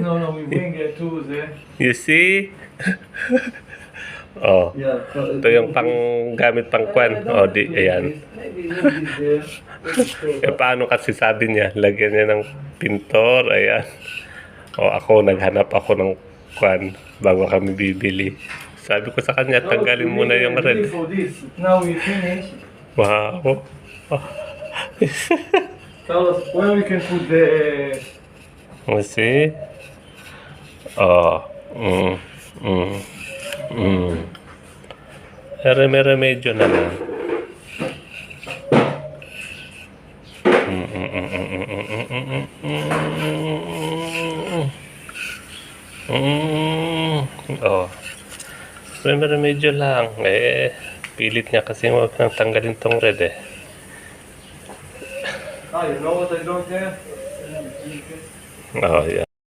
No, we bring it to the... You see? Oh, Yeah. ito yung pang gamit pang kwan. Oh, di, ayan. Maybe leave this there. Eh, paano kasi sabi niya, lagyan niya ng pintor, ayan. O ako, naghanap ako ng kwan bago kami bibili. Sabi ko sa kanya, tanggalin muna yung red. For this. Now we finish. Wow. Tell us where we can put the... You see? Oh. Remedyo na lang. Oh. Remedyo lang. Eh, pilit niya kasi huwag nang tanggalin tong red eh. Ah, you know what I don't have? Oh, yeah.